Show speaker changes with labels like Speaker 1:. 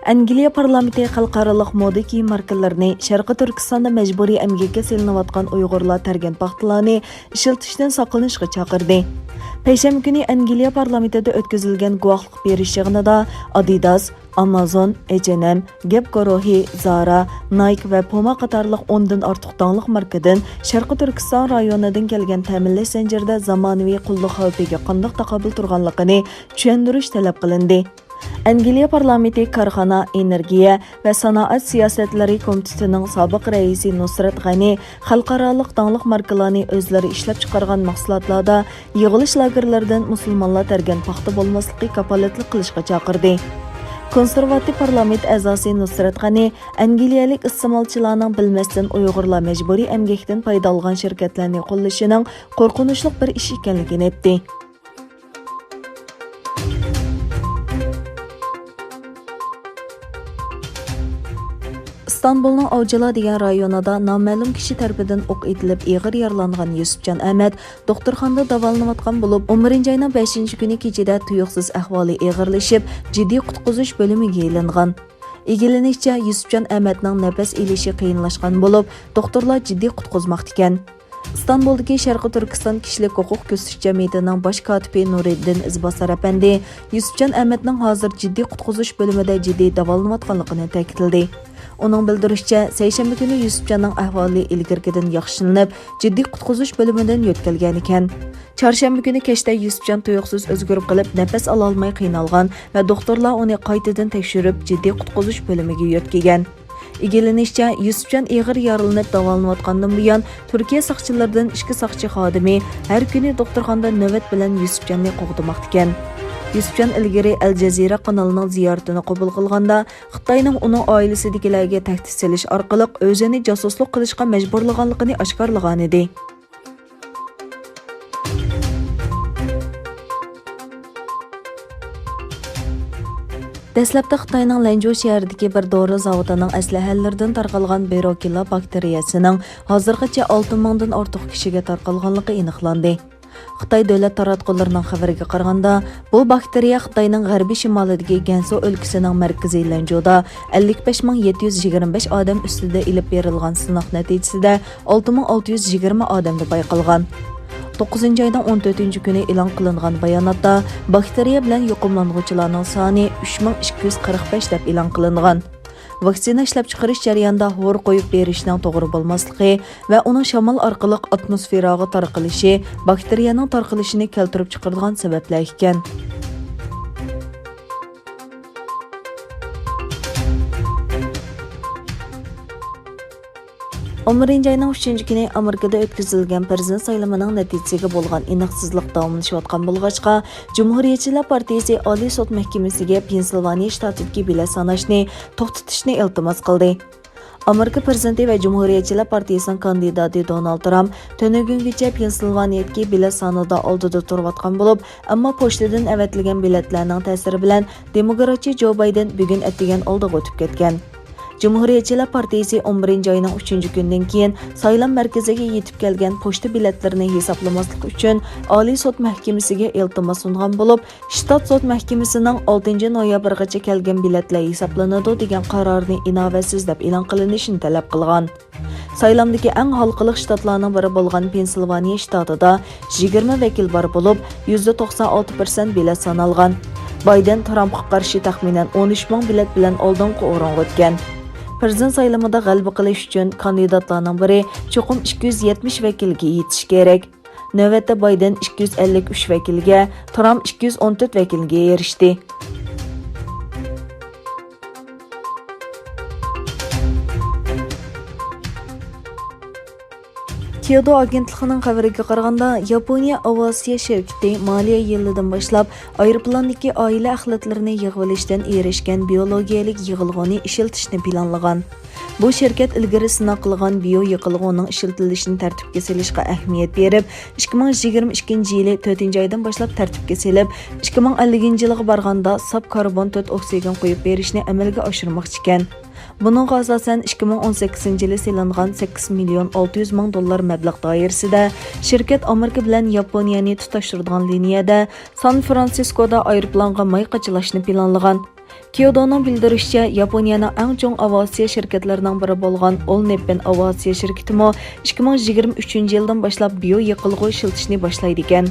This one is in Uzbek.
Speaker 1: Angliya parlamenti xalqarалық moda kiyim markalarini Sharqi Turkistonda majburiy emgakka selinayotgan Uyg'urlar targan paxtalarni ishlatishdan saqlanishga chaqirdi. Payshanba kuni Angliya parlamentida o'tkazilgan guvohlik berish yig'inida Adidas, Amazon, H&M, Gap guruhi, Zara, Nike va Puma qatorliq 10 dan ortiq donliq markadan Sharqi Turkiston rayonidan kelgan ta'minlash zanjirida zamonaviy qulluq xavfiga qanday taqobil turganligini tushuntirish talab qilindi. Angliya parlamenti korxona, energiya va sanoat siyosatlari komitetining sobiq raisi Nusrat G'ani xalqaroliq donliq markalarni o'zlari ishlab chiqargan mahsulotlarda yig'ilish lagerlaridan musulmonlar targan paxta bo'lmasligi kafolatli qilishga chaqirdi. Konservativ parlament a'zosi Nusrat G'ani angliyalik iste'molchilarning bilmasdan Uyg'urlar majburiy emgakdan foyda olgan shirkatlarni qo'llashining qo'rqinchli bir ish ekanligini aytdi. İstanbul'un Avcılar degan rayonida noma'lum kishi tarafidan o'q etilib og'ir yaralangan Yusufjon Ahmad doktorxonada davolanayotgan bo'lib, 11-oyning 5-kuni kechada tuyuqsiz ahvoli og'irlashib, jiddiy qutqizish bo'limiga aylangan. Egilanishicha, Yusufjon Ahmadning nafas elishi qiyinlashgan bo'lib, doktorlar jiddiy qutqizmoqda ekan. İstanbul'daki Sharqi Turkiston kishilik huquq ko'rsatish jamiyatining bosh kotibi Nuriddin Izbasar apandi Yusufjon Ahmadning hozir jiddiy qutqizish bo'limida jiddiy davolanayotganligini ta'kidladi. Onun bildirishicha, seshanba kuni Yusufjonning ahvoli ilgirgidan yaxshilanib, jiddiy qutqizish bo'limidan yo'tkalgan ekan. Çarşamba kuni kechda Yusufjon tuyuqsiz o'zgarib qilib, nafas ola olmay qiynalgan va doktorlar uni qaytadan tekshirib, jiddiy qutqizish bo'limiga yo'tkagan. Egilanishicha, Yusufjon og'ir yaralanib davolanayotgandan buyon Turkiya saqchilaridan 2 saqchi xodimi har kuni doktorxonada navbat bilan Yusufjonni qo'g'damoqda ekan. Yusufjon ilgari Al Jazeera kanalining ziyoratini qabul qilganda Xitoyning uning oilasidagilarga tahdid solish orqali o'zini josuslik qilishga majburlaganligini oshkorlagan edi. Dastlabda Xitoyning Lanzhou shahridagi bir dori zavodining aslahalaridan tarqalgan Barokilla bakteriyasining hozirgacha 6000 dan ortiq kishiga tarqalganligi aniqlandi. Xitoy davlat taratqullarining xabariga qaraganda, bu bakteriya Xitoyning g'arbiy shimolidagi Gansu o'lkasining markaziy Lanzhouda 55725 odam ustida ilib berilgan sinov natijasida 6620 odamda bayqalgan. 9-oyning 14-kuni e'lon qilingan bayonotda bakteriya bilan yuqumlanuvchilarning soni 3245 deb e'lon qilingan. Vaksina ishlab chiqarish jarayonida hor qo'yib berishning to'g'ri bo'lmasligi va uning shamol orqali atmosferaga tarqalishi bakteriyaning tarqalishini keltirib chiqargan sabablar ekan. 11-oyning 3-kuni Amerikada o'tkazilgan prezident saylovining natijasiga bo'lgan aniqsizlik davomlashayotgan bo'lg'achqa, Cumhuriyetchilar partiyasi Oliy sud mahkamasiga Pensilvaniya shtatidagi bilet sanashni to'xtatishni iltimos qildi. Amerika prezidenti va Cumhuriyetchilar partiyasining kandidati Donald Trump tunugungacha Pensilvaniyadagi bilet sonida oldida turayotgan bo'lib, ammo pochtadan avatilgan biletlarning ta'siri bilan demokratchi Joe Biden bugun atdigan oldiga o'tib ketgan. Cumhuriyetchilar partiyasi 11-oyning 3-kunidan keyin saylan markaziga yetib kelgan pochta biletlarini hisoblamaslik uchun Oliy sud mahkamasiga iltimos sungan bo'lib, shtat sud mahkamasining 6-noyabrgacha kelgan biletlar hisoblanadi degan qarorni inovatsiz deb e'lon qilinishini talab qilgan. Saylamdagi eng halqiliq shtatlarning biri bo'lgan Pensilvaniya shtatida 20 vakil bor bo'lib, %96% bilet sanalgan. Biden Trumpga qarshi taxminan 13 ming bilet bilan oldingi o'ringa o'tgan. Prezident saylamida g'alaba qilish uchun kandidatlarning biri cho'qim 270 vakilga yetish kerak. Navbatda Biden 253 vakilga, Trump 214 vakilga erishdi. Kyoto agentligining xabariga qaraganda, Yaponiya Avasiya shirkati moliya yilidan boshlab aeroplandagi oila axlatlarini yig'ilishdan erishgan biologiyalik yig'ilg'oni ishlatishni planlagan. Bu shirkat ilgari sinov qilgan bio yig'ilg'oning ishlatilishini tartibga solishga ahamiyat berib, 2022-yili 4-oydan boshlab tartibga solib, 2050-yilga borganda saf karbon 4 oksigen qo'yib berishni amalga oshirmoqchi ekan. Buningga asosan 2018-yili selingan 8 million 600 ming dollar mablag' doirasida shirkat Amerika bilan Yaponiyani tutashtirgan liniyada San Fransiskoda aeroplanga may qachilashni planlagan. Kyodo'nun bildirishicha, Yaponiyaning eng chong aviatsiya shirkatlarining biri bo'lgan All Nippon aviatsiya shirkati 2023 yildan boshlab bioyiqilg'i ishlatishni boshlaydi ekan.